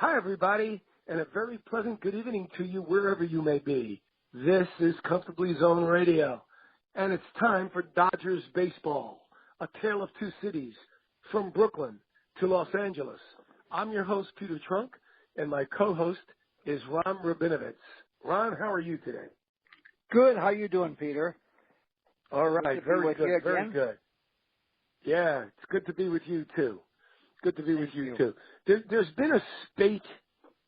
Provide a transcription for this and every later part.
Hi, everybody, and a very pleasant good evening to you wherever you may be. This is Comfortably Zone Radio, and it's time for Dodgers baseball, a tale of two cities, from Brooklyn to Los Angeles. I'm your host, Peter Trunk, and my co-host is Ron Rabinovitz. Ron, how are you today? Good. How you doing, Peter? All right, very good, very good. Yeah, it's good to be with you, too. Good to be with you, too. There's been a spate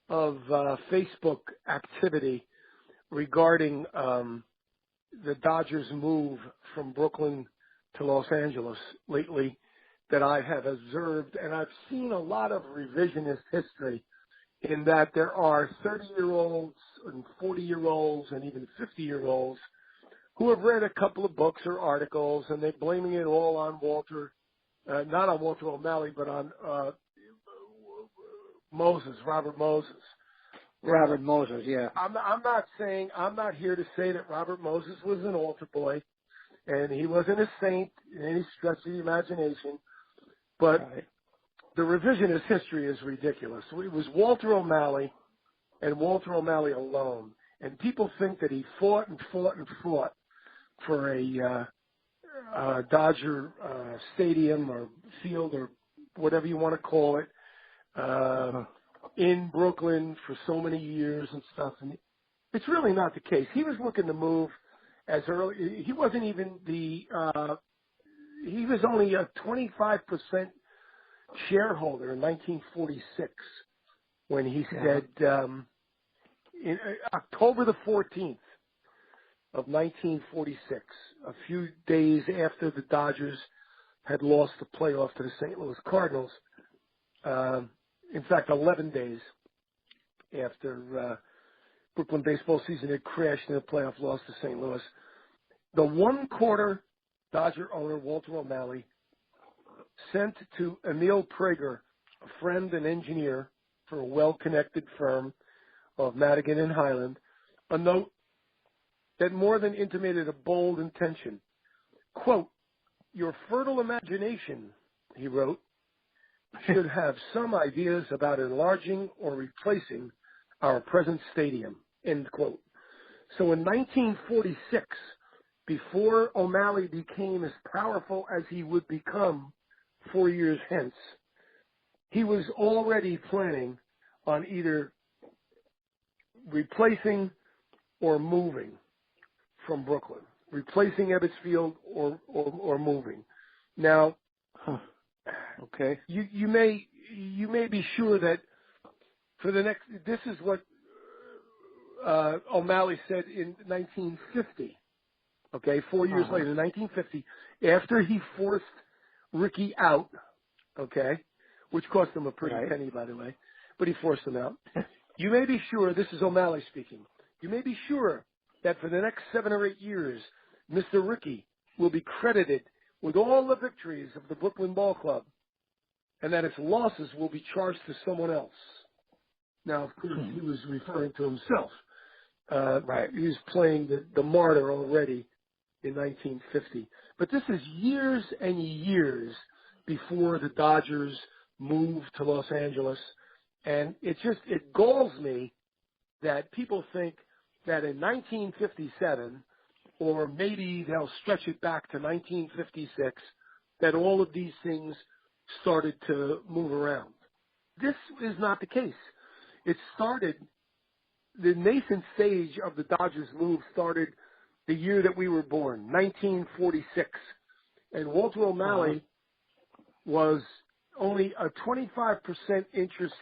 of Facebook activity regarding the Dodgers' move from Brooklyn to Los Angeles lately that I have observed, and I've seen a lot of revisionist history in that there are 30-year-olds and 40-year-olds and even 50-year-olds who have read a couple of books or articles, and they're blaming it all on not on Walter O'Malley, but on Robert Moses. Robert Moses, yeah. I'm not here to say that Robert Moses was an altar boy, and he wasn't a saint in any stretch of the imagination, but right. The revisionist history is ridiculous. It was Walter O'Malley and Walter O'Malley alone, and people think that he fought and fought and fought for a Dodger stadium or field or whatever you want to call it in Brooklyn for so many years and stuff. And it's really not the case. He was looking to move as early. He wasn't even he was only a 25% shareholder in 1946 when he said in October the 14th of 1946, a few days after the Dodgers had lost the playoff to the St. Louis Cardinals. In fact, 11 days after Brooklyn baseball season had crashed in a playoff loss to St. Louis, the one-quarter Dodger owner, Walter O'Malley, sent to Emil Prager, a friend and engineer for a well-connected firm of Madigan and Highland, a note that more than intimated a bold intention. Quote, "Your fertile imagination," he wrote, "should have some ideas about enlarging or replacing our present stadium," end quote. So in 1946, before O'Malley became as powerful as he would become 4 years hence, he was already planning on either replacing or moving from Brooklyn, replacing Ebbets Field or moving. Now, okay, you may be sure that for the next. This is what O'Malley said in 1950. Okay, 4 years later, 1950, after he forced Ricky out. Okay, which cost him a pretty penny, by the way, but he forced him out. You may be sure. This is O'Malley speaking. You may be sure that for the next 7 or 8 years, Mr. Ricky will be credited with all the victories of the Brooklyn Ball Club, and that its losses will be charged to someone else. Now, of course, he was referring to himself. He was playing the martyr already in 1950. But this is years and years before the Dodgers moved to Los Angeles, and it galls me that people think that in 1957, or maybe they'll stretch it back to 1956, that all of these things started to move around. This is not the case. It started, the nascent stage of the Dodgers move started the year that we were born, 1946. And Walter O'Malley was only a 25% interest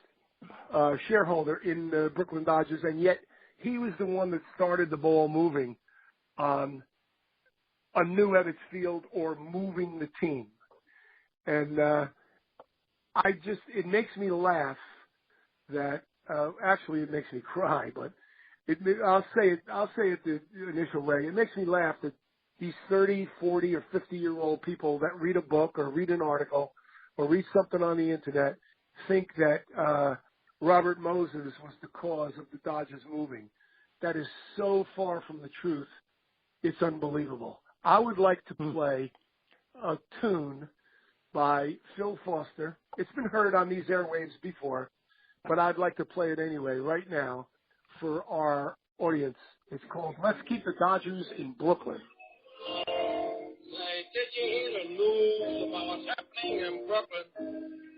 shareholder in the Brooklyn Dodgers, and yet he was the one that started the ball moving on a new Ebbets Field or moving the team. And it makes me laugh that, actually it makes me cry, but I'll say it the initial way. It makes me laugh that these 30, 40, or 50-year-old people that read a book or read an article or read something on the internet think that Robert Moses was the cause of the Dodgers moving. That is so far from the truth. It's unbelievable. I would like to play a tune by Phil Foster. It's been heard on these airwaves before, but I'd like to play it anyway right now for our audience. It's called Let's Keep the Dodgers in Brooklyn. Say, did you hear the news about what's happening in Brooklyn?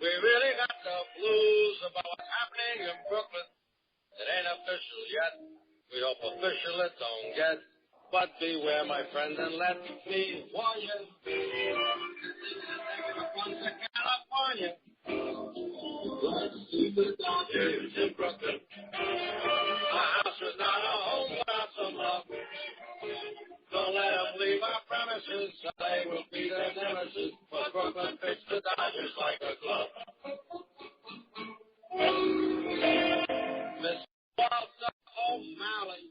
We really got the blues about what's happening in Brooklyn. It ain't official yet. We hope official it don't get. But beware, my friend, and let me warn you. To California. Let's keep the Dodgers in Brooklyn. Our house is not a home without some love. Don't let them leave our premises, so they will be their nemesis. But Brooklyn fits the Dodgers like a glove. Miss Walter O'Malley,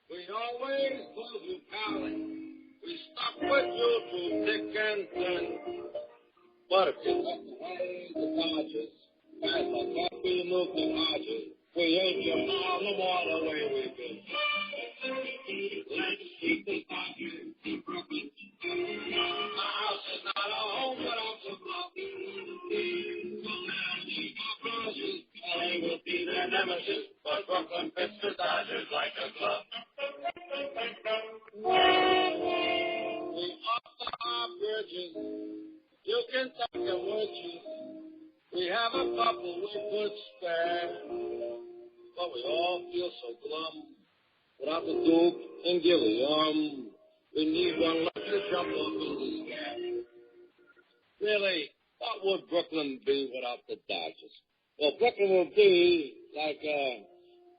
we always close you pally. We stuck with you through thick and thin. But if you look away the Dodgers, as the happy look the Dodgers, we ain't your mom no more the way we've been. Let's keep the Dodgers in Brooklyn. Our house is not a home without some love. Don't let them leave our promises, or they will be their nemesis. But Brooklyn fits the Dodgers like a glove. We offer our bridges. You can tuck your witches. We have a couple we could spare. But we all feel so glum. Without the Duke and Gilliam, we need one left to jump up in the sky. Really, what would Brooklyn be without the Dodgers? Well, Brooklyn would be like a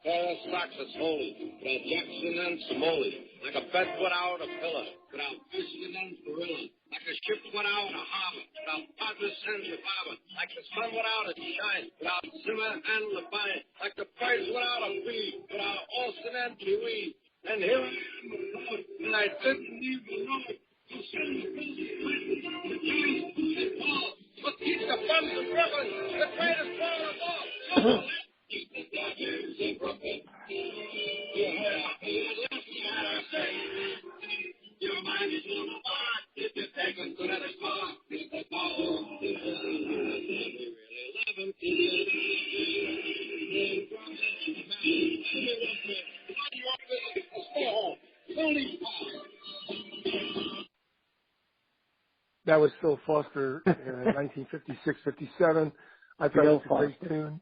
pair of socks that's holy, without Jackson and Smoley, like a bed without a pillow, without Michigan and Gorilla, like a ship without a harbor, without Padres and Yababa, like the sun without a shine, without Zimmer and Levine, like the birds without a bee, without Austin and Pee-wee. And here I am alone, and I didn't even know it. But keep the fun in Brooklyn, the greatest ball of all. Keep the Dodgers in Brooklyn. Your mind is on the bar. If you take them to the spot, it's the ball. We really love them. That was Phil Foster in 1956-57. I thought it was a great tune.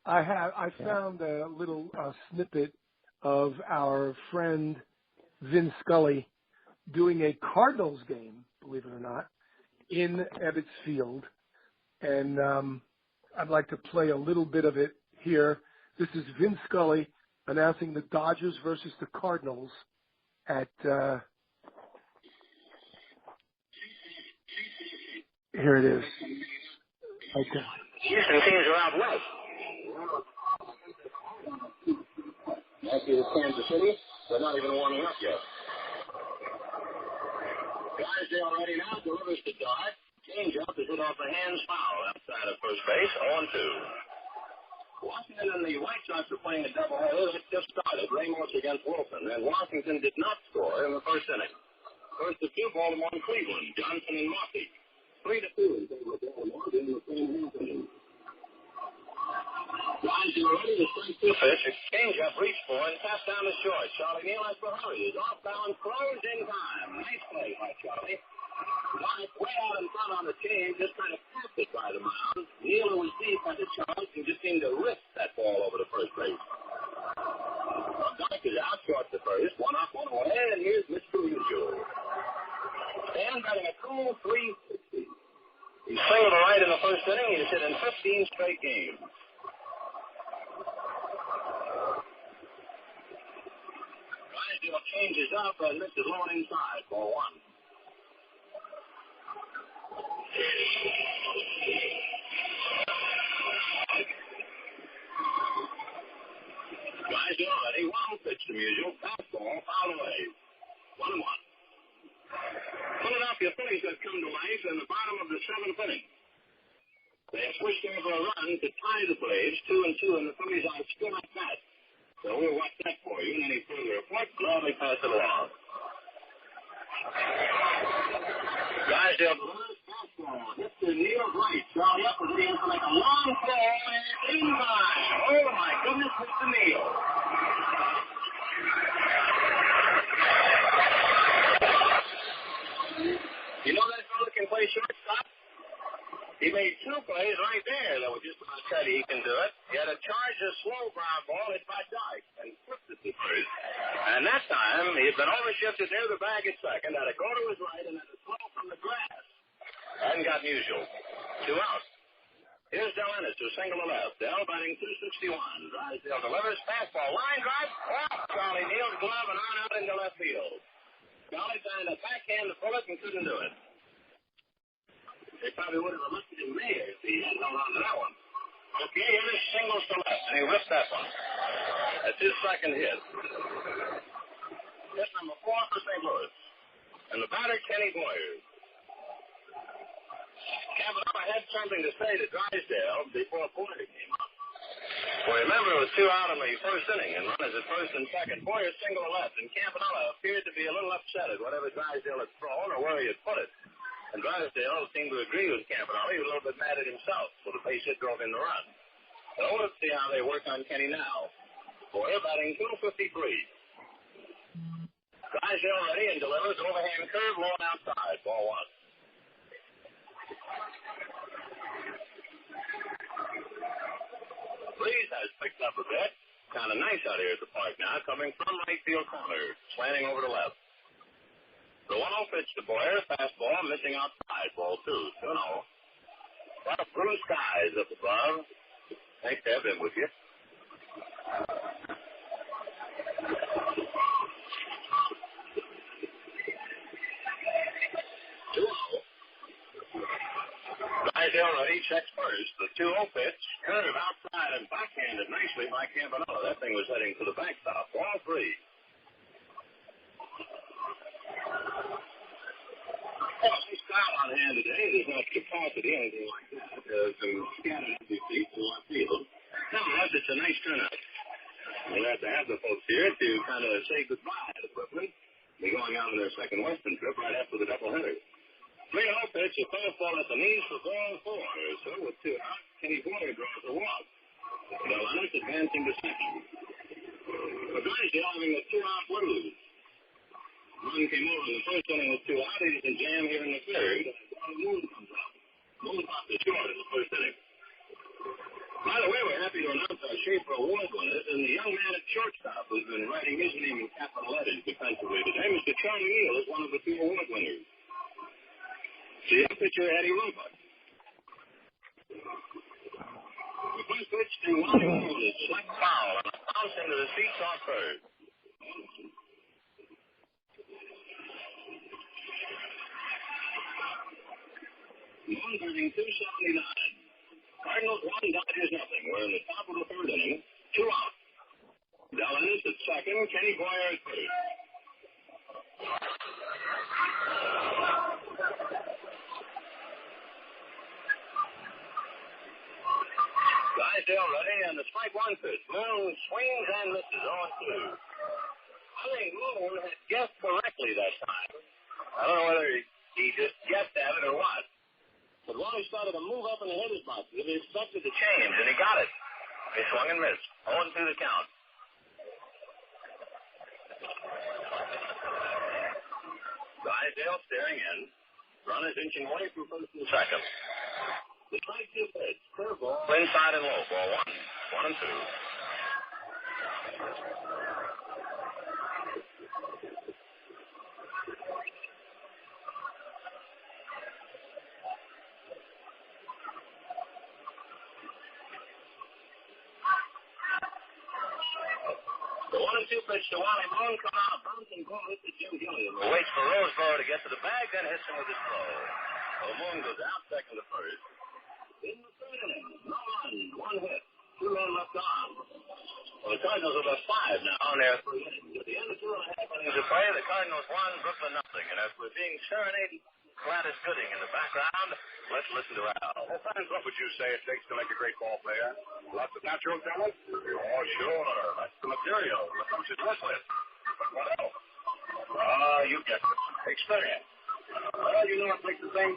I found a little snippet of our friend Vin Scully doing a Cardinals game, believe it or not, in Ebbets Field. And I'd like to play a little bit of it here. This is Vin Scully announcing the Dodgers versus the Cardinals at here it is. Okay. Houston teams are out west. Actually, it's Kansas City. They're not even warming up yet. Drysdale ready now, delivers to Dodd. Change-up is hit off the hands foul outside of first base, 0-2. Washington and the White Sox are playing a doubleheader that just started. Ramos against Wilson, and Washington did not score in the first inning. First to 2, Baltimore and Cleveland, Johnson and Murphy. 3-2 in favor of Baltimore in the same half inning. Drysdale ready to strike this pitch. Change-up reached for and passed down to short. Charlie Neal has to hurry. He's off balance, closed in time. Nice play by Charlie. White way out in front on the change, just kind of tapped it by the mound. Neal, who was deep, had the chance and just seemed to wrist that ball over to first base. Dyke is out short to first. One up, one away, and here's Mr. Usual. Stan batting a cool 360. He's singled to right in the first inning. He's hit in 15 straight games. Drysdale changes up and misses low and inside, ball 1. Drysdale ready, 1 pitch to Musial. Fastball, foul away. 1-1. Philadelphia Phillies have come to life in the bottom of the 7th inning. They have switched over a run to tie the Braves, 2-2, and the Phillies are still at bat. So we'll watch that for you. And any further report, gladly pass it along. Drysdale, Mr. Neil Bright, Charlie up and in for like a long throw in time. Oh, Mr. Neal. You know that fellow can play shortstop? He made 2 plays right there that were just about said he can do it. He had a charge of slow ground ball hit by Dyke and flipped it to first. And that time, he had been overshifted near the bag at second, had to go to his right, and had to throw from the grass. Hadn't got usual. 2 out. Here's Del Ennis to single to left. Del batting 261. Drysdale delivers fastball. Line drive. Off. Charlie Neal's glove and on out into left field. Charlie trying to backhand the bullet and couldn't do it. They probably would have elected him mayor if he hadn't held on to that one. Okay, here's singles to left, and he ripped that one. That's his second hit. Hit number 4 for St. Louis. And the batter, Kenny Boyer. Cavanaugh had something to say to Drysdale before Boyer came up. Well, remember, it was 2 out in the first inning, and runners at first and second. Boyer single to left, and Campanella appeared to be a little upset at whatever Drysdale had thrown or where he had put it. And Drysdale seemed to agree with Campanella. He was a little bit mad at himself, so the base hit drove in the run. So let's see how they work on Kenny now. Boyer batting 253. Drysdale ready and delivers overhand curve, low and outside. Ball 1. Breeze has picked up a bit. Kind of nice out here at the park now, coming from right field corner, slanting over to left. The 1-0 pitch to Boyer, fastball, missing outside, ball 2. 2-0. A lot of blue skies up above. Nice to have them with you. 2-0. Drysdale ready, checks first. The 2-0 pitch, curve outside and backhanded nicely by Campanella. That thing was heading to the backstop. Ball 3. Well, he's foul on hand today. There's not capacity, anything like that. Some scattered empty feet to left field. Nonetheless, it's a nice turnout. We'll have to have the folks here to kind of say goodbye to Brooklyn. They're going out on their second Western trip right after the doubleheader. 3-0 pitch, a fastball at the knees for ball 4. So with 2 out, Kenny Boyer draws a walk. Del Ennis advancing to second. The Drysdale having a 2-out lose. Run came over in the first inning with 2 out. He's in jam here in the third. Moon comes up. Moon popped the short in the first inning. By the way, we're happy to announce our Schaefer Award winners, and the young man at shortstop who's been writing his name in capital letters defensively today, Mr. Charlie Neal, is one of the 2 award winners. See young pitcher Eddie Roebuck. The first pitch to Wally Moon is select foul and a bounce into the seats off third. Moon batting 279. Cardinals 1, Dodgers nothing. We're in the top of the third inning. 2 out. Del Ennis at second. Kenny Boyer at first. Drysdale ready, and the strike 1 pitch. Moon swings and misses 0-2. I think Moon had guessed correctly that time. I don't know whether he just guessed at it or what. But Wally started to move up in the hitter's box. He expected to change, and he got it. He swung and missed. 0-2 the count. Drysdale staring in. Runners inching away from first and second. The strike 2 pitch. Curveball. Inside and low. Ball 1. 1-2. The 1-2 pitch to Wally Moon. Come out. Bouncing ball hit to Jim Gilliam. Waits for Roseboro to get to the bag, then hits him with his throw. So Moon goes out second to first. In the third inning, no run, 1 hit, 2 men left on. Well, the Cardinals are about 5 now on their 3 innings. At the end of 2.5 innings of play, the Cardinals won, Brooklyn nothing. And as we're being serenaded, Gladys Gooding in the background, let's listen to Al. Well, Franz, what would you say it takes to make a great ball player? Lots of natural talent? Oh, sure. That's the material. The coach is with. But what else? You get it. Experience. Well, you know what makes the thing?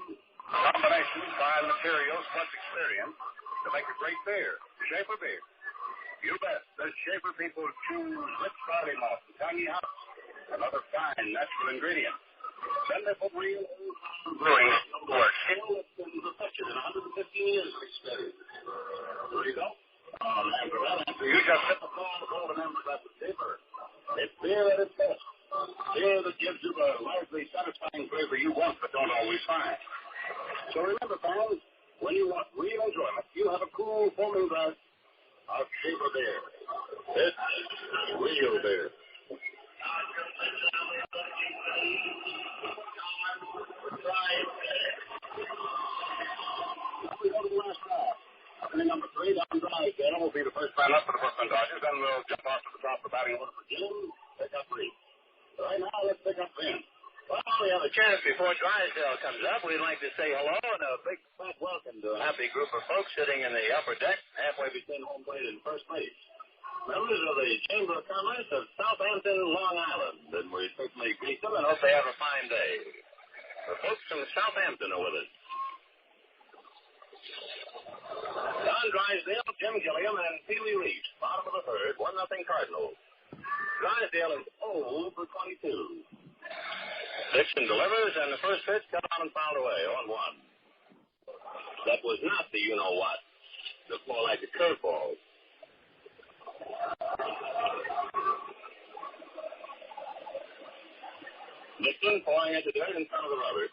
Combination, fine materials plus experience to make a great beer. Schaefer beer. You bet. The Schaefer people choose rich barley malt and tangy hops and other fine natural ingredients. Then they put real brewing to work. Still, it's been perfected in 115 years of experience. There you go. Oh, man, for that answer, you just hit the phone to hold an empty glass of paper. It's beer at its best. Beer that gives you the largely satisfying flavor you want but don't always find. So remember, fans, when you want real enjoyment, you have a cool, foaming glass of Schaefer beer. It's real beer. We go to the last round. Opening number 3, Don Drysdale will be the first man up for the Brooklyn Dodgers. Then we'll jump off to the top of the batting order for Jim. Pick up 3. Right now, let's pick up Vince. Well, we have a chance before Drysdale comes up. We'd like to say hello and a big fat welcome to a happy group of folks sitting in the upper deck, halfway between home plate and first base. Members of the Chamber of Commerce of Southampton, Long Island, and we certainly greet them and hope they have a fine day. The folks from Southampton are with us. Don Drysdale, Jim Gilliam, and Pee Wee Reese, bottom of the third, 1-0 Cardinals. Drysdale is 0 for 22. Dixon delivers, and the first pitch cut on and fouled away, 0-1. That was not the you-know-what. Looked more like a curveball. Dixon pouring at the dirt in front of the rubber.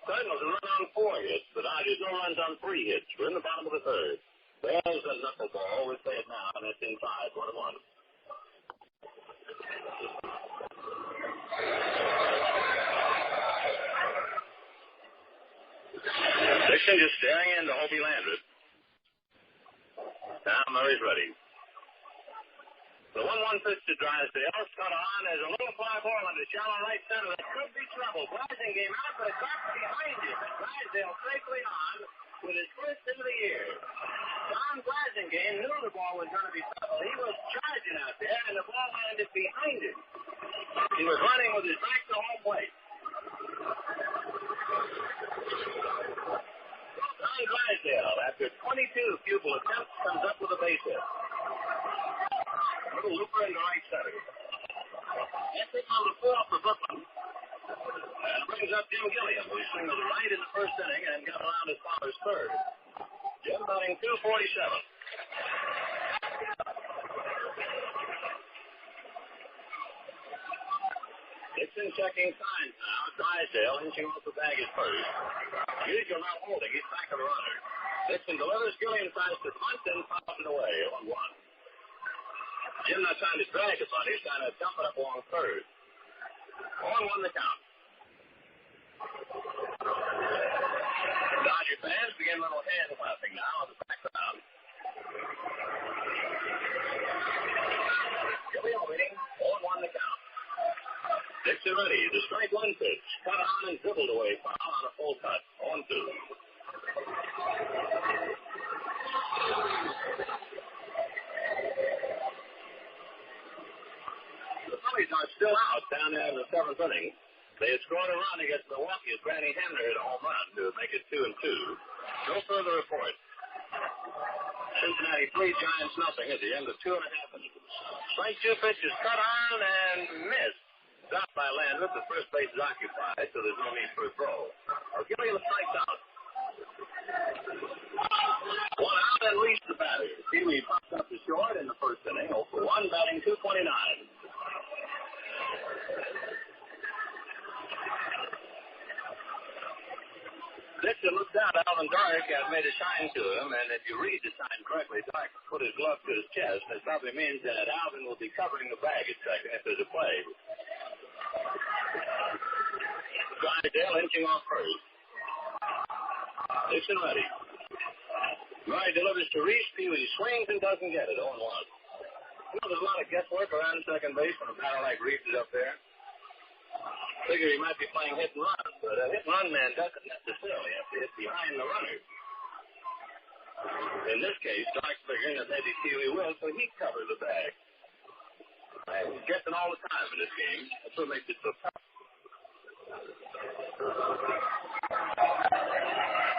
Cardinals have run on 4 hits. The Dodgers no runs on 3 hits. We're in the bottom of the third. There's a knuckleball. We'll say it now, and it's inside, 1-1. Dixon just staring into Hobie Landreth. Now Murray's ready. The 1-1 pitch to Drysdale. Cut on. There's a little fly ball into shallow right center. That could be trouble. Blasingame out, but it's up behind him. And Drysdale safely on with his first into the year. Don Blasingame knew the ball was going to be trouble. He was charging out there, and the ball landed behind him. He was running with his back to home plate. Don Drysdale, after 22 futile attempts, comes up with a base hit. Little looper into right center. That's it on the 4 for Brooklyn. And brings up Jim Gilliam, who swung to the right in the first inning and got around his father's third. Jim batting .247. Dixon checking signs now. Drysdale inching off the bag at first. Usual not holding. He's back of the runner. Dixon delivers. Gilliam tries to punt and fouls it away. 1-1. Jim not trying to drag the bunt. He's trying to dump it up along third. 1-1 the count. Dodger fans begin little hand clapping now on the background. Gilliam waiting. 1-1 the count. Dixon ready. The strike 1 pitch. Cut on and dribbled away. Foul on a full cut. 1-2. The Phillies are still out down there in the 7th inning. They had scored a run against Milwaukee as Granny Henry hit a home run to make it 2-2. No further report. Cincinnati 3, Giants nothing at the end of 2.5 innings. Strike 2 pitches cut on and missed. Dropped by Landreth. The first base is occupied, so there's no need for a throw. Gilliam strikes out. 1 out and leads the batter. Pee Wee pops up to short in the first inning. 0 for 1, batting .229. Dixon looked down. Alvin Dark had made a sign to him, and if you read the sign correctly, Dark put his glove to his chest. That probably means that Alvin will be covering the bag at second if there's a play. Drysdale inching off first. Dixon ready. Murray delivers to Reese. Pee Wee swings and doesn't get it. 0-1. You know, there's a lot of guesswork around second base when a batter like Reese is up there. Figure he might be playing hit and run, but a hit and run man doesn't necessarily have to hit behind the runner. In this case, Dark's figuring that maybe Pee Wee will, so he'd cover the bag. He's guessing all the time in this game. That's what makes it so tough.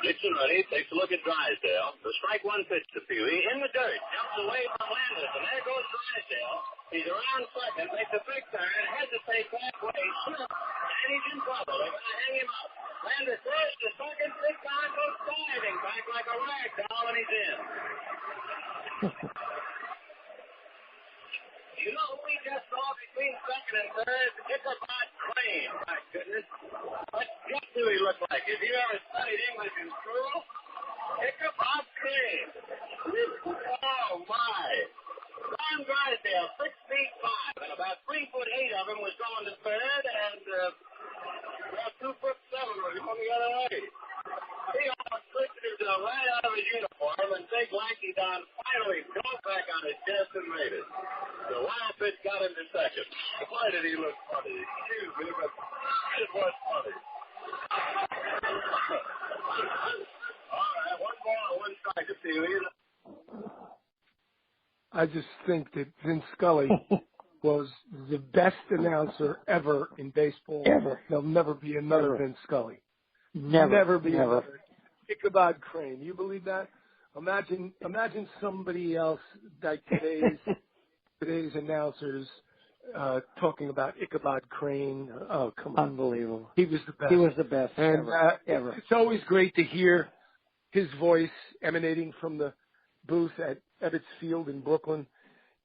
Dixon ready, takes a look at Drysdale. The strike one pitch to Pee-wee. In the dirt, jumps away from Landis, and there goes Drysdale. He's around second, makes a big turn, hesitates halfway, slips, and he's in trouble. They're going to hang him up. Landis throws to second, big time goes diving back like a rag doll, and he's in. You know who we just saw between second and third? Ichabod Crane. My goodness. What do he look like? Have you ever studied English in school? Ichabod Crane. Oh, my. Don Drysdale, 6'5", and about 3'8" of him was going to third, and about 2'7" was going the other way. He almost twisted right out of his uniform, and big lanky Don finally got back on his chest and made it. The wild pitch got him to second. Why did he look funny? Excuse me, but it was funny. All right, one ball, one strike to Pee-wee. I just think that Vin Scully was the best announcer ever in baseball. Ever. There'll never be another Vin Scully. Never be another. Ichabod Crane. You believe that? Imagine somebody else like today's announcers talking about Ichabod Crane. Oh, come on. Unbelievable. He was the best. He was the best and, ever. It's always great to hear his voice emanating from the booth at Ebbets Field in Brooklyn.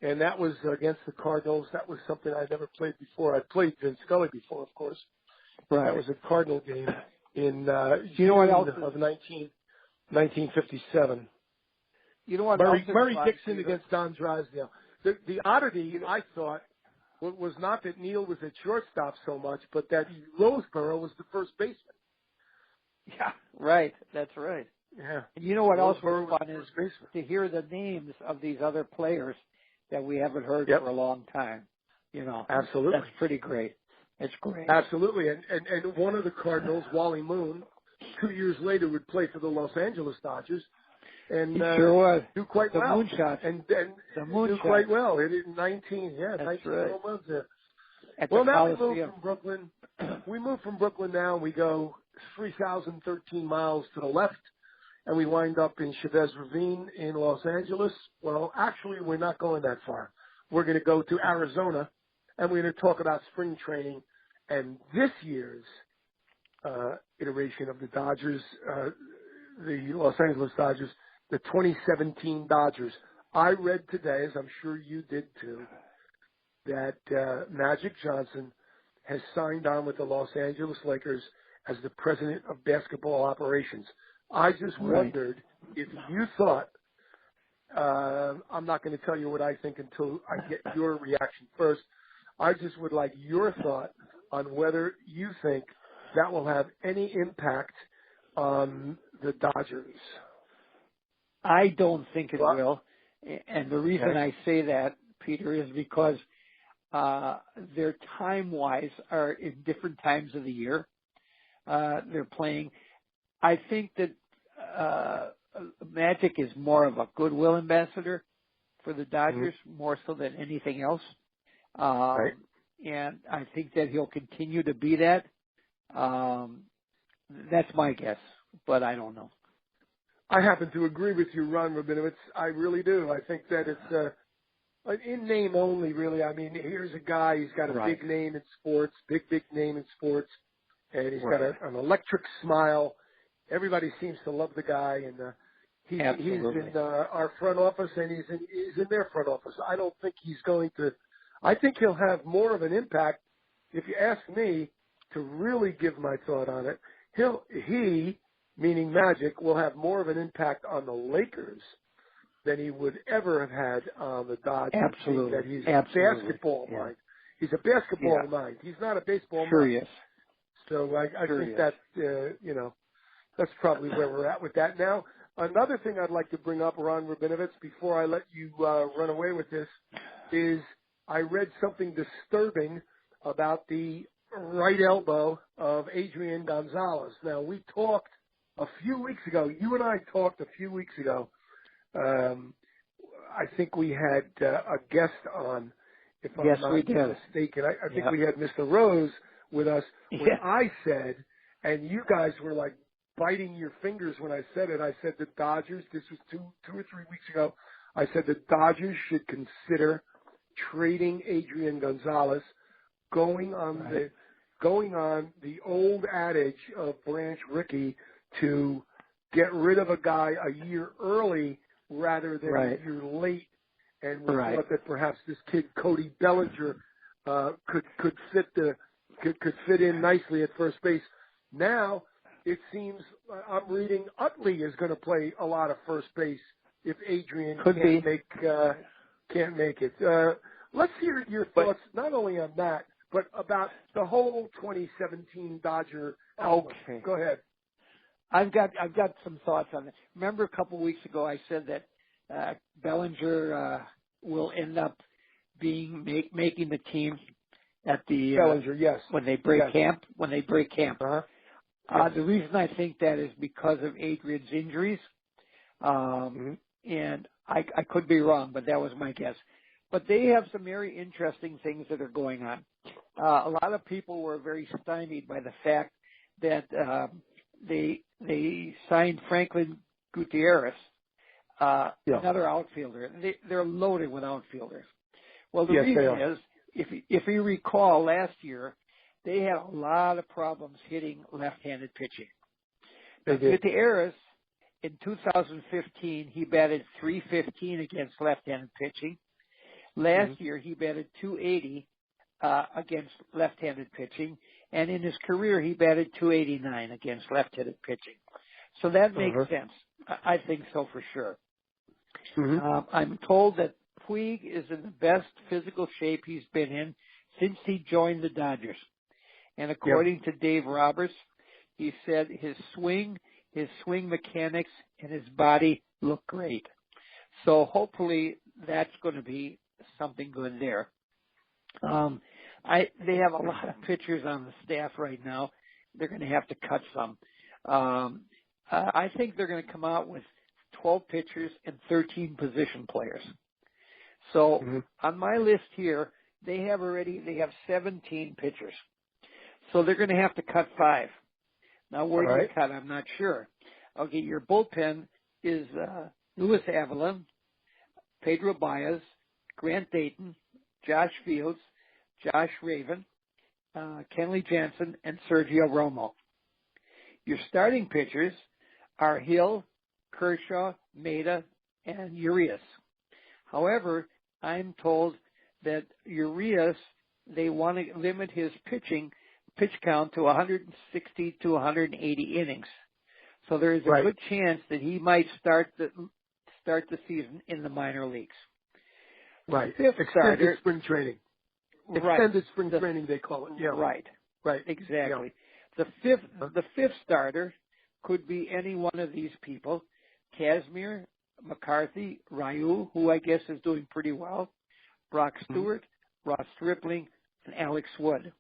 And that was against the Cardinals. That was something I'd never played before. I'd played Vin Scully before, of course. Right. That was a Cardinal game in you know what else of 1957. You know what? Murray Dixon against Don Drysdale. The oddity, I thought, was not that Neil was at shortstop so much, but that Roseboro was the first baseman. Yeah, right. That's right. Yeah. And you know what else Roseboro was fun is to hear the names of these other players that we haven't heard for a long time. You know, absolutely, that's pretty great. It's great. Absolutely, and one of the Cardinals, Wally Moon, 2 years later would play for the Los Angeles Dodgers, and sure was. do quite the well. Moonshot. And the moonshot. Do quite well. Hit it in 19. Yeah, that's 19 right. home runs there. Well, now we move from Brooklyn. We move from Brooklyn now, and we go 3,013 miles to the left, and we wind up in Chavez Ravine in Los Angeles. Well, actually, we're not going that far. We're going to go to Arizona, and we're going to talk about spring training and this year's iteration of the Dodgers, the Los Angeles Dodgers, the 2017 Dodgers. I read today, as I'm sure you did too, that Magic Johnson has signed on with the Los Angeles Lakers as the president of basketball operations. I just wondered if you thought, I'm not going to tell you what I think until I get your reaction first. I just would like your thought on whether you think that will have any impact on the Dodgers. I don't think it will. And the reason I say that, Peter, is because their time-wise are in different times of the year. They're playing. I think that Magic is more of a goodwill ambassador for the Dodgers, more so than anything else. And I think that he'll continue to be that. That's my guess, but I don't know. I happen to agree with you, Ron Rabinowitz. I really do. I think that it's in name only, really. I mean, here's a guy, he's got a big name in sports, big name in sports, and he's got an electric smile. Everybody seems to love the guy, and he's in our front office, and he's in their front office. I don't think he's going to – I think he'll have more of an impact, if you ask me, to really give my thought on it. He, meaning Magic, will have more of an impact on the Lakers than he would ever have had on the Dodgers. Absolutely. That he's a basketball mind. He's a basketball mind. He's not a baseball mind. Yes. So I think that, that's probably where we're at with that. Now, another thing I'd like to bring up, Ron Rabinowitz, before I let you run away with this, is I read something disturbing about the right elbow of Adrian Gonzalez. Now, we talked a few weeks ago. You and I talked a few weeks ago. I think we had a guest on, if I'm not mistaken. I think we had Mr. Rose with us when I said, and you guys were like biting your fingers when I said it. I said the Dodgers, this was two or 3 weeks ago, I said the Dodgers should consider trading Adrian Gonzalez, going on the old adage of Branch Rickey to get rid of a guy a year early rather than a year late. And we thought that perhaps this kid Cody Bellinger could fit in nicely at first base. Now it seems I'm reading Utley is going to play a lot of first base if Adrian can't make it. Let's hear your thoughts not only on that but about the whole 2017 Dodger outlook. Okay, go ahead. I've got some thoughts on it. Remember a couple of weeks ago I said that Bellinger will end up making the team at the Bellinger, yes, when they break camp. Uh-huh. The reason I think that is because of Adrian's injuries, and I could be wrong, but that was my guess. But they have some very interesting things that are going on. A lot of people were very stymied by the fact that they signed Franklin Gutierrez, another outfielder. They're loaded with outfielders. Well, the reason is, if you recall, last year they had a lot of problems hitting left-handed pitching. Gutierrez, in 2015, he batted .315 against left-handed pitching. Last year, he batted .280 against left-handed pitching, and in his career, he batted .289 against left-handed pitching. So that makes sense. I think so for sure. I'm told that Puig is in the best physical shape he's been in since he joined the Dodgers. And according to Dave Roberts, he said his swing mechanics, and his body look great. So hopefully that's going to be something good there. They have a lot of pitchers on the staff right now. They're going to have to cut some. I think they're going to come out with 12 pitchers and 13 position players. So on my list here, they have 17 pitchers. So they're going to have to cut 5. Now, where do you cut? I'm not sure. Okay, your bullpen is Luis Avila, Pedro Baez, Grant Dayton, Josh Fields, Josh Raven, Kenley Jansen, and Sergio Romo. Your starting pitchers are Hill, Kershaw, Maeda, and Urias. However, I'm told that Urias, they want to limit his pitch count to 160 to 180 innings. So there is a good chance that he might start the season in the minor leagues. Extended spring training. Extended spring training, they call it. Yeah. Right. Exactly. Yeah. The fifth starter could be any one of these people: Kazmir, McCarthy, Ryu, who I guess is doing pretty well, Brock Stewart, Ross Stripling, and Alex Wood.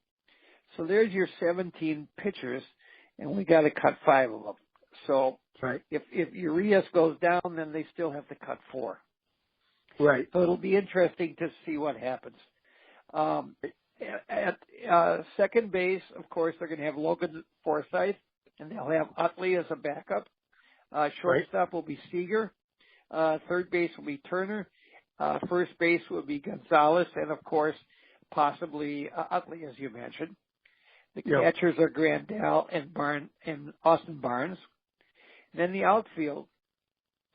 So there's your 17 pitchers, and we got to cut 5 of them. So if Urias goes down, then they still have to cut 4. Right. So it'll be interesting to see what happens. At second base, of course, they're going to have Logan Forsythe, and they'll have Utley as a backup. Shortstop will be Seager. Third base will be Turner. First base will be Gonzalez, and of course, possibly Utley, as you mentioned. The catchers are Grandal and Austin Barnes. And then the outfield,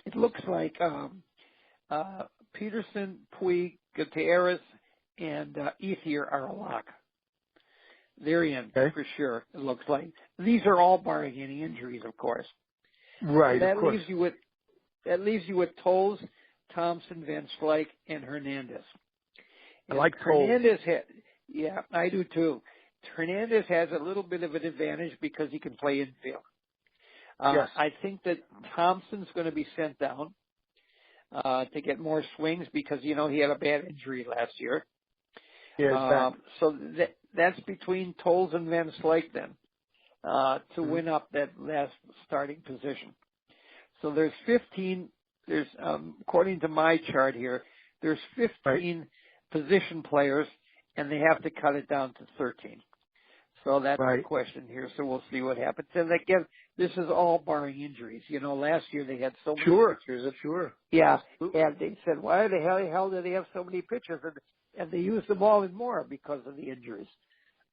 it looks like Peterson, Puig, Gutierrez, and Ethier are a lock. They're in for sure. It looks like these are all barring any injuries, of course. Right. So that of course. leaves you with Toles, Thompson, Van Slyke, and Hernandez. I like Toles. Yeah, I do too. Hernandez has a little bit of an advantage because he can play infield. I think that Thompson's going to be sent down to get more swings because, he had a bad injury last year. Yeah, so that's between Toles and Van Slyke then to win up that last starting position. So there's 15. There's according to my chart here, there's 15 position players, and they have to cut it down to 13. So that's Right. the question here. So we'll see what happens. And again, this is all barring injuries. You know, last year they had so many pitchers. Sure. Yeah. Absolutely. And they said, why the hell do they have so many pitchers? And they used them all and more because of the injuries.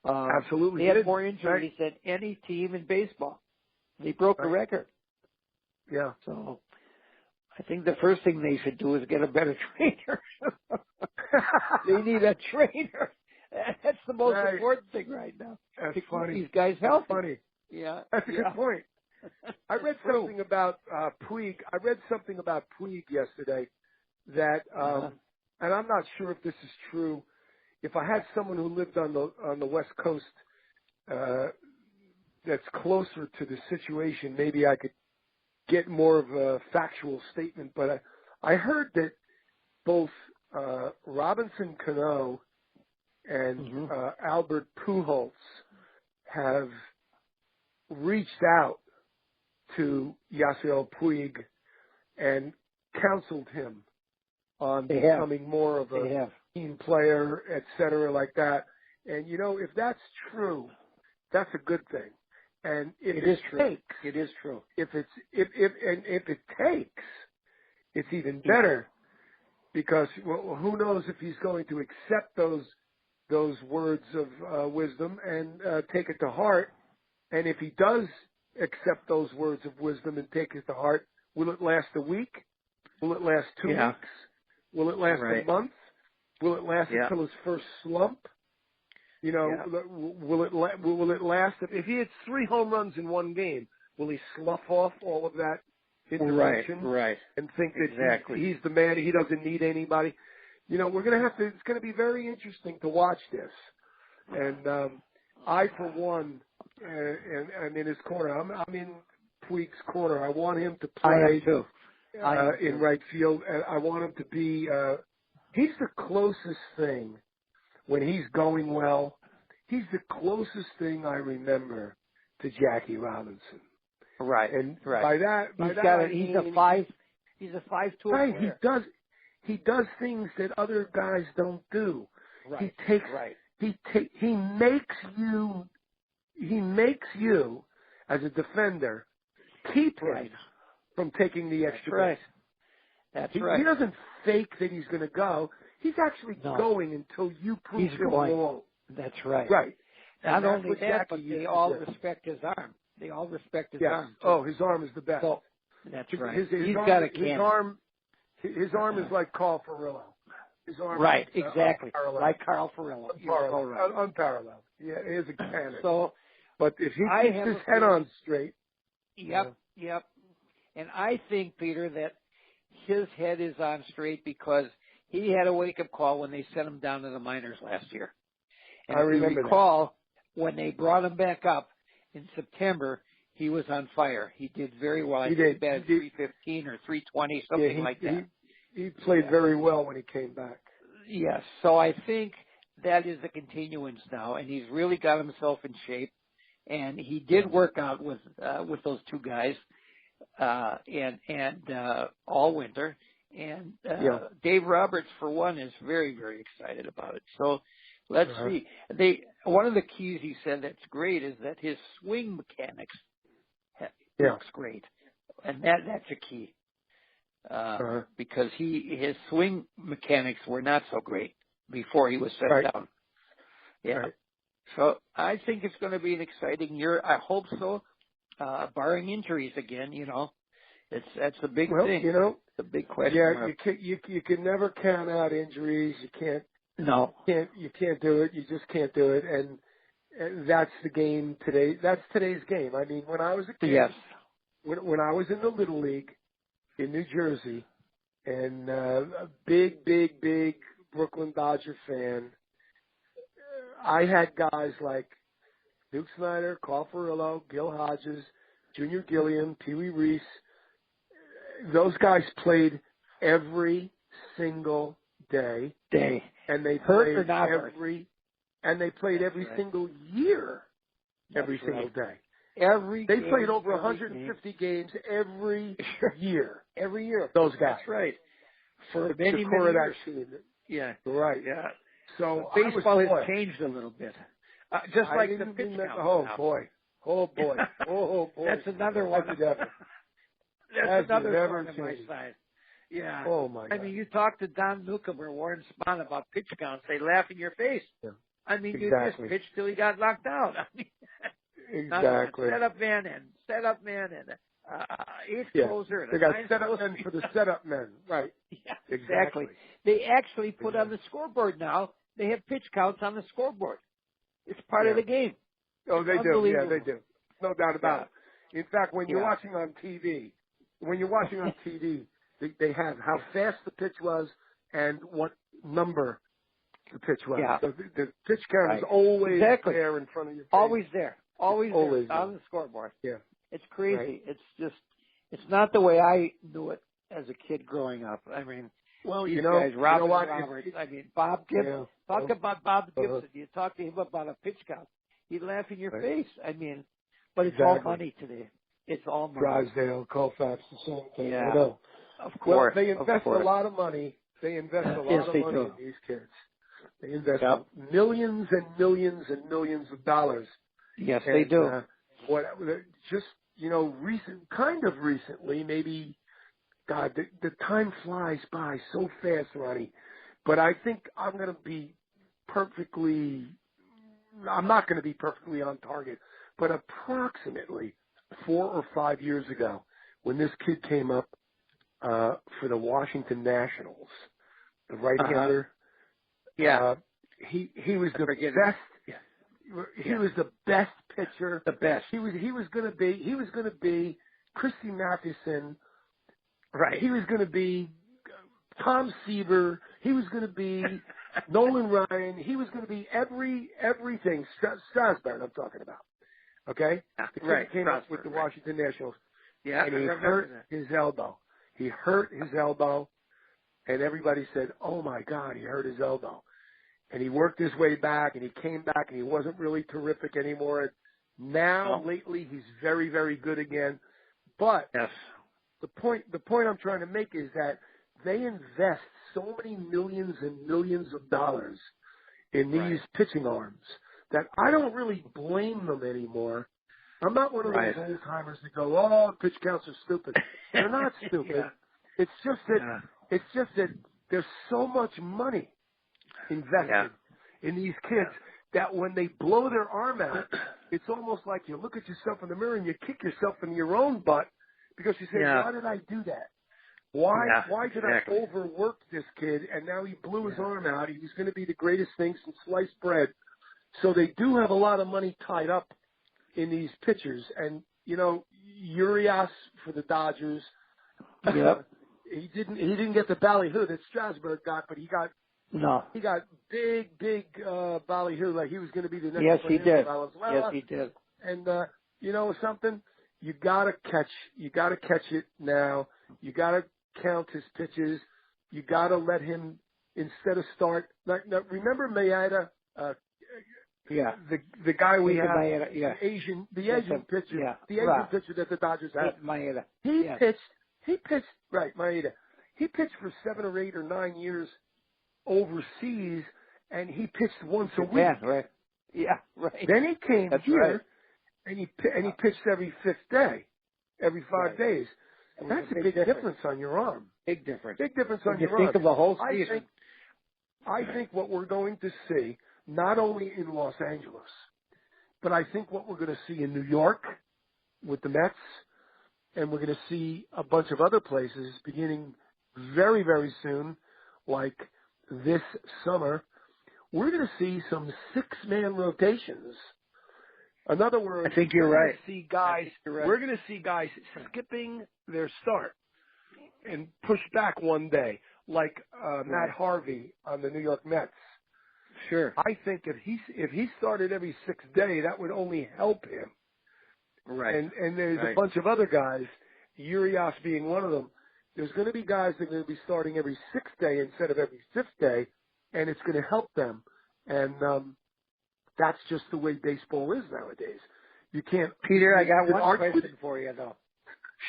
Absolutely. They had more injuries than any team in baseball. They broke the record. Yeah. So I think the first thing they should do is get a better trainer. They need a trainer. That's the most important thing right now. That's to keep funny. these guys healthy. That's funny. Yeah. That's a good point. I read something about Puig. I read something about Puig yesterday that, and I'm not sure if this is true. If I had someone who lived on the West Coast that's closer to the situation, maybe I could get more of a factual statement. But I heard that both Robinson Cano and Albert Pujols have reached out to Yasiel Puig and counseled him on becoming more of a team player, et cetera, like that. And, you know, if that's true, that's a good thing. And if it is true. If it takes, it's even better because who knows if he's going to accept those words of wisdom and take it to heart. And if he does accept those words of wisdom and take it to heart, will it last a week? Will it last 2 weeks? Will it last a month? Will it last until his first slump? You know, will it last? If he hits 3 home runs in one game, will he slough off all of that intervention and think that he's the man, he doesn't need anybody? You know, we're going to have to, it's going to be very interesting to watch this. And I, for one, and in his corner, I'm in Puig's corner. I want him to play in right field. And I want him to be, he's the closest thing when he's going well. He's the closest thing I remember to Jackie Robinson. Right. And by that he's a 5'2" player. He does things that other guys don't do. Right. He makes you as a defender keep him from taking the extra base. That's He doesn't fake that he's going to go. He's actually going until you prove him wrong. That's right. Right. Not only that, but they all respect his arm. They all respect his arm. Too. Oh, his arm is the best. So, that's right. He's got a cannon. His arm is like Carl Furillo. His arm is, exactly. Like Carl Furillo. Unparalleled. Yeah, he is a cannon. So, but if he keeps his head on straight. Yep. And I think, Peter, that his head is on straight because he had a wake-up call when they sent him down to the minors last year. And I remember if you recall, when they brought him back up in September, he was on fire. He did very well. I think he batted 315 or 320, something like that. He played very well when he came back. Yes. So I think that is the continuance now, and he's really got himself in shape. And he did work out with those two guys and all winter. And Dave Roberts, for one, is very, very excited about it. So let's see. One of the keys he said that's great is that his swing mechanics looks great, and that's a key because his swing mechanics were not so great before he was set down. Yeah. Right. So I think it's going to be an exciting year. I hope so, barring injuries again. You know, that's the big thing. You know, the big question. Yeah, you can never count out injuries. You can't. No. You can't do it. You just can't do it. And that's the game today. That's today's game. I mean, when I was a kid, when I was in the Little League in New Jersey, and a big Brooklyn Dodger fan, I had guys like Duke Snyder, Carl Furillo, Gil Hodges, Junior Gilliam, Pee Wee Reese. Those guys played every single day. And they played every single year, every single day. They played over 150 games every year. Every year. Those guys. That's right. For many years. Yeah. Right. Yeah. So baseball has changed a little bit. Just like the didn't pitch mean that. count. Oh boy. That's another one. That's another thorn in my side. Yeah. Oh my God. I mean, you talk to Don Newcomb or Warren Spahn about pitch counts, they laugh in your face. Yeah. I mean, Exactly. you just pitched till he got knocked out. I mean, exactly. Set up man and eighth closer. They got set up men for the setup men. Right. Yeah, exactly. They actually put on the scoreboard now. They have pitch counts on the scoreboard. It's part of the game. Oh, they do. Yeah, they do. No doubt about it. In fact, when you're watching on TV, they have how fast the pitch was and what number the pitch was. Yeah. So the pitch count is always there in front of your face. Always there. Always there. On the scoreboard. Yeah. It's crazy. Right. It's just, it's not the way I knew it as a kid growing up. I mean, these guys, Robin Roberts, Bob Gibson. Talk about Bob Gibson. You talk to him about a pitch count, he'd laugh in your face. I mean, but it's all money today. It's all money. Drysdale, Colfax, the same thing. Yeah. Of course. Well, they invest a lot of money. They invest a lot of money in these kids. They invest millions and millions and millions of dollars. Yes, they do. Recently, maybe, God, the time flies by so fast, Ronnie. But I think I'm not going to be perfectly on target, but approximately 4 or 5 years ago, when this kid came up for the Washington Nationals, the right-hander, he was the best. He was the best pitcher. The best. He was going to be Christy Mathewson. Right. He was going to be Tom Seaver. He was going to be Nolan Ryan. He was going to be everything. Strasburg, I'm talking about. Okay? The kid came up with the Washington Nationals. Yeah. And he hurt his elbow. And everybody said, oh my God, he hurt his elbow. And he worked his way back, and he came back, and he wasn't really terrific anymore. And now, lately, he's very, very good again. But the point I'm trying to make is that they invest so many millions and millions of dollars in these pitching arms that I don't really blame them anymore. I'm not one of those old timers that go, "Oh, pitch counts are stupid." They're not stupid. It's just that there's so much money invested in these kids that when they blow their arm out, it's almost like you look at yourself in the mirror and you kick yourself in your own butt because you say, why did I do that? Why did I overwork this kid and now he blew his arm out? He was going to be the greatest thing since sliced bread. So they do have a lot of money tied up in these pitchers. And, Urias for the Dodgers, he didn't get the ballyhoo that Strasburg got, but he got big ballyhoo, like he was going to be the next. Yes, he did. Valenzuela. Yes, he did. And you know something? You gotta catch it now. You gotta count his pitches. You gotta let him instead of start. Now, remember Maeda? The guy we have, Maeda, the Asian pitcher, pitcher that the Dodgers had. Maeda. He pitched Maeda. He pitched for 7 or 8 or 9 years overseas, and he pitched once a week. Then he came here, and he pitched every 5th day, every 5 days. And that's a big difference on your arm. Big difference. Big difference on your arm. Think of the whole season. I think what we're going to see, not only in Los Angeles, but I think what we're going to see in New York with the Mets, and we're going to see a bunch of other places beginning very, very soon, like this summer, we're going to see some 6-man rotations. In other words, I think you're right. We're going to see guys skipping their start and push back one day, like Matt Harvey on the New York Mets. Sure. I think if he started every 6th day, that would only help him. Right. And there's a bunch of other guys, Urias being one of them. There's going to be guys that are going to be starting every 6th day instead of every 5th day, and it's going to help them. And that's just the way baseball is nowadays. You can't. Peter, I got one question for you, though.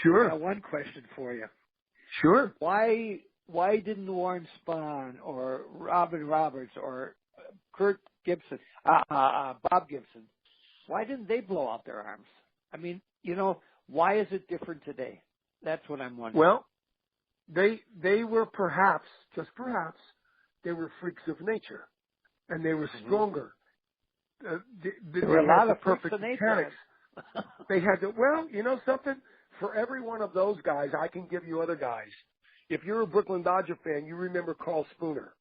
Sure. I got one question for you. Sure. Why didn't Warren Spahn or Robin Roberts or Bob Gibson, why didn't they blow out their arms? I mean, why is it different today? That's what I'm wondering. Well, they were perhaps, just perhaps, they were freaks of nature, and they were stronger. There were a lot of perfect mechanics. They had to. Well, you know something? For every one of those guys, I can give you other guys. If you're a Brooklyn Dodger fan, you remember Carl Spooner.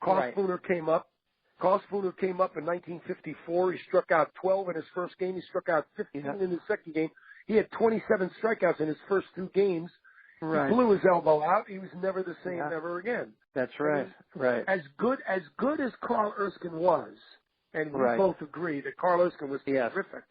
Carl Spooner came up. Carl Spooner came up in 1954. He struck out 12 in his first game. He struck out 15 in his second game. He had 27 strikeouts in his first 2 games. Right. He blew his elbow out. He was never the same ever again. That's right. Right. As good as Carl Erskine was, and we both agree that Carl Erskine was terrific.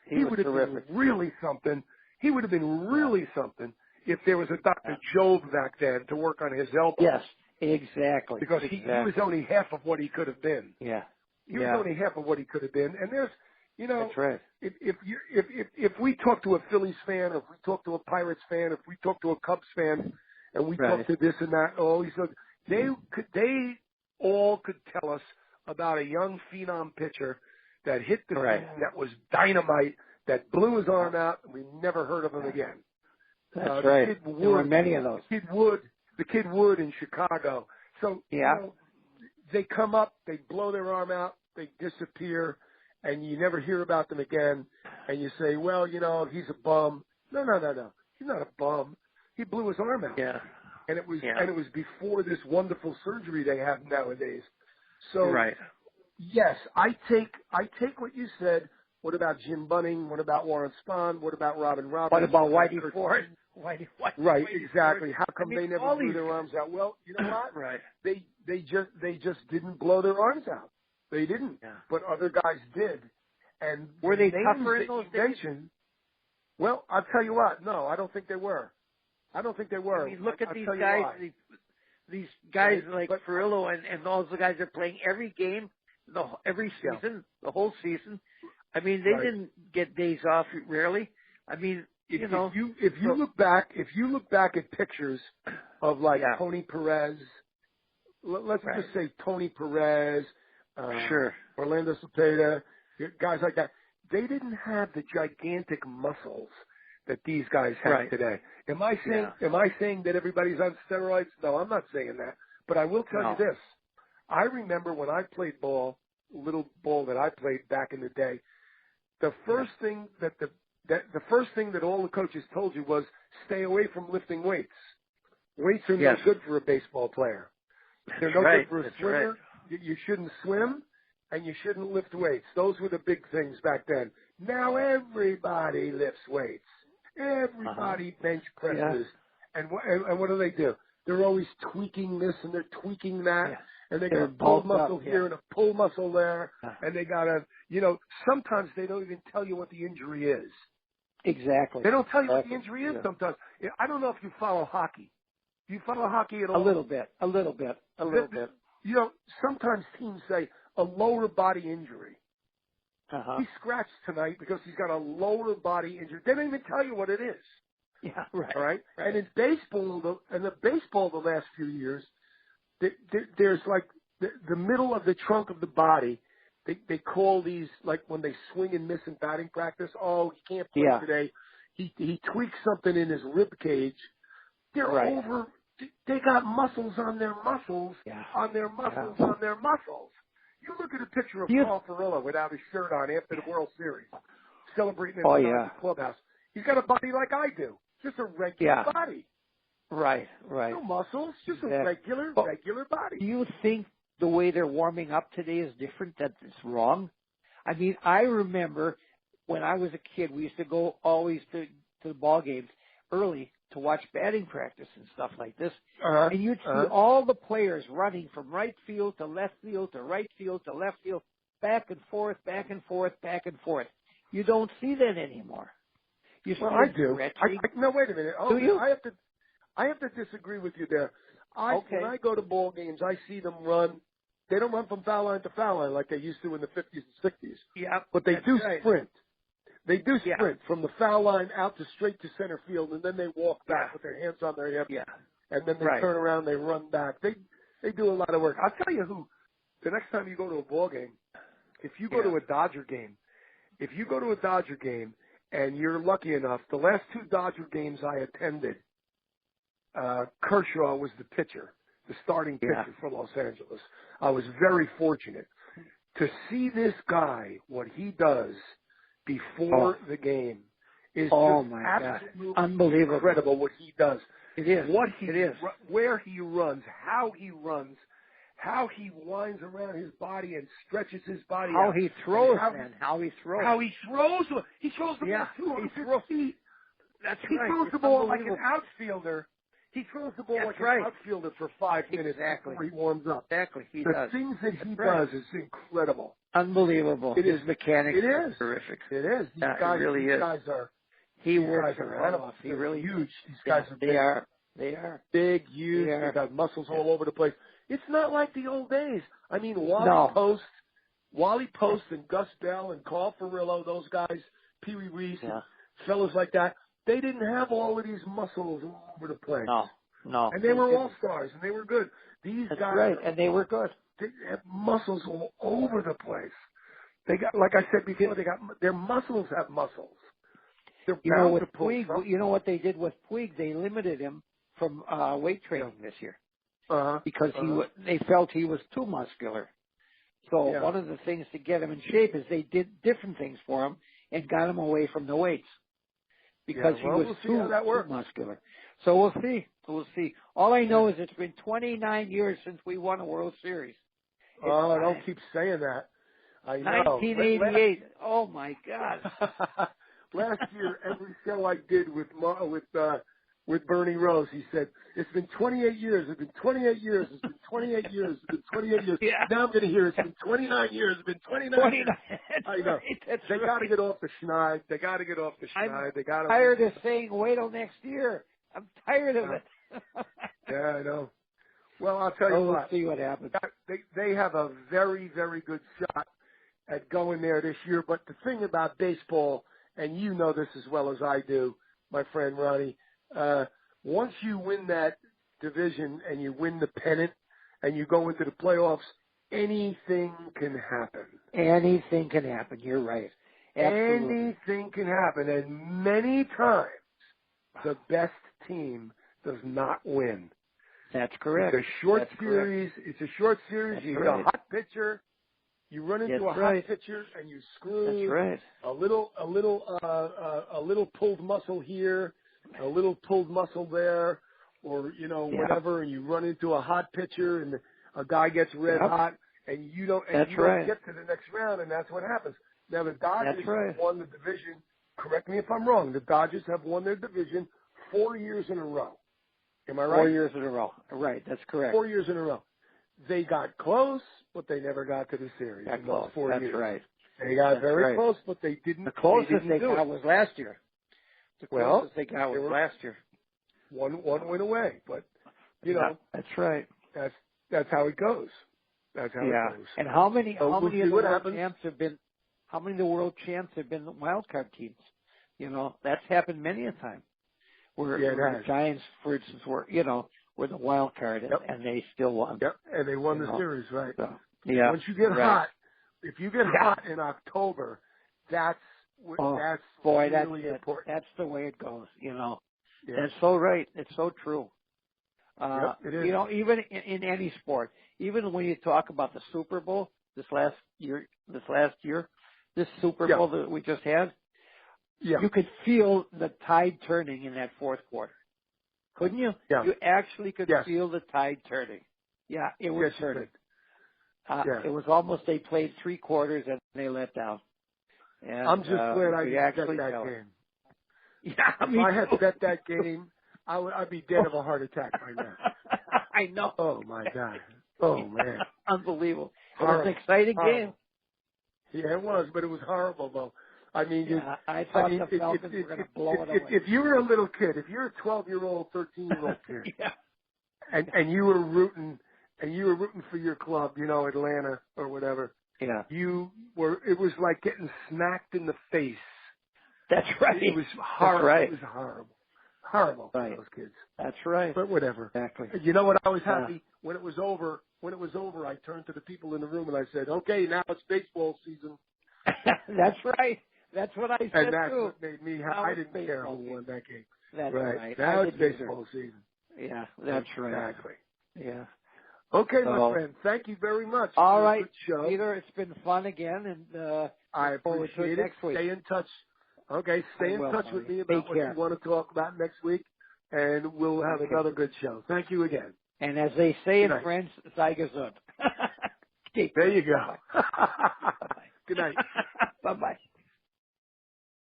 He would have been really something. He would have been really something if there was a Dr. Jove back then to work on his elbow. Yes, exactly. Because he was only half of what he could have been. Yeah. He was only half of what he could have been. And there's, that's right. If we talk to a Phillies fan, or if we talk to a Pirates fan, if we talk to a Cubs fan, and we talk to this and that, they all could tell us about a young phenom pitcher that hit the thing that was dynamite, that blew his arm out, and we never heard of him again. That's right. There were many of those. The Kid Wood in Chicago. So they come up, they blow their arm out, they disappear, and you never hear about them again. And you say, well, he's a bum. No. He's not a bum. He blew his arm out. Yeah. And it was before this wonderful surgery they have nowadays. So yes, I take what you said. What about Jim Bunning? What about Warren Spahn? What about Robin Roberts? What about Whitey Ford? Right, exactly. How come they never blew their arms out? Well, you know what? They just didn't blow their arms out. They didn't. Yeah. But other guys did. And were they tougher in those days? Well, I'll tell you what. No, I don't think they were. I mean, look at these guys. These guys like Furillo and those guys are playing every game, every season, the whole season. I mean, they didn't get days off rarely. I mean, if you look back at pictures of like Tony Perez, let's just say Tony Perez, Orlando Cepeda, guys like that, they didn't have the gigantic muscles that these guys have today. Am I saying that everybody's on steroids? No, I'm not saying that. But I will tell you this. I remember when I played ball, little ball that I played back in the day, the first thing that all the coaches told you was stay away from lifting weights. Weights are no good for a baseball player. They're no good for a swimmer. You shouldn't swim, and you shouldn't lift weights. Those were the big things back then. Now everybody lifts weights. Everybody bench presses. And what do? They're always tweaking this and they're tweaking that. Yeah. And they got a pull muscle here and a pull muscle there. And they got sometimes they don't even tell you what the injury is. Exactly. They don't tell you what the injury is sometimes. I don't know if you follow hockey. Do you follow hockey at all? A little bit. Sometimes teams say a lower body injury. He scratched tonight because he's got a lower body injury. They don't even tell you what it is. Yeah, right. All right? And in baseball, the last few years, there's like the middle of the trunk of the body. They call these, like when they swing and miss in batting practice. Oh, he can't play today. He tweaked something in his rib cage. They're over. They got muscles on their muscles, on their muscles, on their muscles. You look at a picture of Paul Furillo without his shirt on after the World Series, celebrating in the clubhouse. He's got a body like I do, just a regular body. Right. No muscles, just a regular body. Do you think the way they're warming up today is different, that it's wrong? I mean, I remember when I was a kid, we used to go always to the ball games early to watch batting practice and stuff like this. And you'd see all the players running from right field to left field to right field to left field, back and forth, back and forth, back and forth. You don't see that anymore. I do. No, wait a minute. Do you? I have to disagree with you there. When I go to ball games, I see them run. They don't run from foul line to foul line like they used to in the 50s and 60s. Yeah, but they do sprint. They do sprint from the foul line out to straight to center field, and then they walk back with their hands on their hips. Yeah. And then they turn around, they run back. They do a lot of work. I'll tell you the next time you go to a ball game, if you go to a Dodger game, and you're lucky enough, the last 2 Dodger games I attended, Kershaw was the pitcher, the starting pitcher for Los Angeles. I was very fortunate to see this guy, what he does before the game is just absolutely unbelievable what he does. It is. Where he runs, how he winds around his body and stretches his body how out. He throws, How he throws the ball 250 feet. He throws the ball like an outfielder. He throws the ball like an outfielder for 5 minutes before he warms up. Exactly. The things that he does is incredible. Unbelievable. His mechanics are terrific. It is. These guys are He works incredible. He really huge. These guys are big. They are. Big, huge. They got muscles all over the place. It's not like the old days. I mean, Wally Post and Gus Bell and Carl Ferrillo, those guys, Pee Wee Reese, and fellows like that, they didn't have all of these muscles all over the place. No. And they were all-stars, and they were good. These guys and they were good. They have muscles all over the place. They got, like I said before, their muscles have muscles. They're bound to pull Puig, you know what they did with Puig? They limited him from weight training this year because they felt he was too muscular. So one of the things to get him in shape is they did different things for him and got him away from the weights because he was too muscular. So we'll see. All I know is it's been 29 years since we won a World Series. Don't keep saying that. I know. 1988. Oh my God. Last year, every show I did with Bernie Rose, he said, "It's been 28 years. It's been 28 years. It's been 28 years. It's been 28 years." Now I'm going to hear it's been 29 years. It's been 29 years. I know. They got to get off the schneid. I'm tired of saying wait till next year. I'm tired of it. Yeah, I know. Well, I'll tell you what. We'll see what happens. They have a very, very good shot at going there this year. But the thing about baseball, and you know this as well as I do, my friend Ronnie, once you win that division and you win the pennant and you go into the playoffs, anything can happen. Anything can happen. You're right. Absolutely. Anything can happen. And many times the best team does not win. That's correct. It's a short series. It's a short series. You hit a hot pitcher. You run into a hot pitcher and you screw. That's right. A little pulled muscle here, a little pulled muscle there, or whatever, and you run into a hot pitcher and a guy gets red hot, and you don't get to the next round, and that's what happens. Now the Dodgers have won the division. Correct me if I'm wrong. The Dodgers have won their division 4 years in a row. Am I right? 4 years in a row. Right, that's correct. 4 years in a row. They got close, but they never got to the series in those 4 years. That's right. They got very close, but they didn't. The closest they got was last year. The closest they got was last year. One went away, but that's right. That's how it goes. That's how it goes. And how many of the world champs have been? How many of the world champs have been wild card teams? That's happened many a time. Where the Giants, for instance, were the wild card and they still won. Yep, and they won the series, right? So, once you get hot, if you get hot in October, that's really important. That's the way it goes. Yeah. That's so right. It's so true. It is. Even in any sport, even when you talk about the Super Bowl this last year, this Super Bowl that we just had, you could feel the tide turning in that fourth quarter. Couldn't you? Yeah. You actually could feel the tide turning. Yeah, it was turning. It was almost they played 3 quarters and they let down. And, I'm just glad I didn't bet that game. Yeah, if I had bet that game, I'd be dead of a heart attack right now. I know. Oh my God. Oh man. Unbelievable. It was an exciting game. Yeah, it was, but it was horrible though. I mean, I thought the Falcons were going to blow it away. If you were a little kid, if you're a 12-year-old, 13-year-old kid, and you were rooting for your club, Atlanta or whatever, it was like getting smacked in the face. That's right. It was horrible. Right. It was horrible for those kids. That's right. But whatever. Exactly. You know what? I was happy when it was over. when it was over, I turned to the people in the room and I said, "Okay, now it's baseball season." That's right. That's what I said and that's too. what made me. I didn't care who won that game. That's right. Now it's baseball season. Yeah, that's right. Exactly. Yeah. Okay, my friend. Thank you very much. All right, good show. Peter. It's been fun again, and I appreciate it. Next week. Stay in touch. Okay, stay in touch with me about what you want to talk about next week, and we'll have another good show. Thank you again. And as they say in French, sei gesund. There you go. Bye-bye. Good night. Bye-bye.